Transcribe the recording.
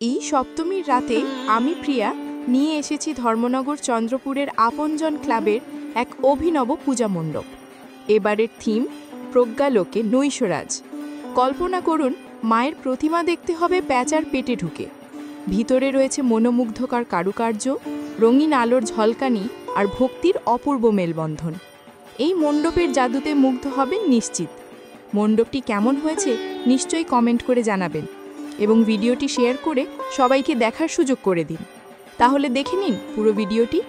এই সপ্তমীর রাতে আমি প্রিয়া নিয়ে এসেছি ধর্মনগর চন্দ্রপুরের আপনজন ক্লাবের এক অভিনব পূজা মণ্ডপ। এবারের থিম প্রজ্ঞালোকে নৈশরাজ। কল্পনা করুন, মায়ের প্রতিমা দেখতে হবে প্যাঁচার পেটে ঢুকে। ভিতরে রয়েছে মনোমুগ্ধকর কারুকার্য, রঙিন আলোর ঝলকানি আর ভক্তির অপূর্ব মেলবন্ধন। এই মণ্ডপের জাদুতে মুগ্ধ হবেন নিশ্চিত। মণ্ডপটি কেমন হয়েছে নিশ্চয়ই কমেন্ট করে জানাবেন এবং ভিডিওটি শেয়ার করে সবাইকে দেখার সুযোগ করে দিন। তাহলে দেখে নিন পুরো ভিডিওটি।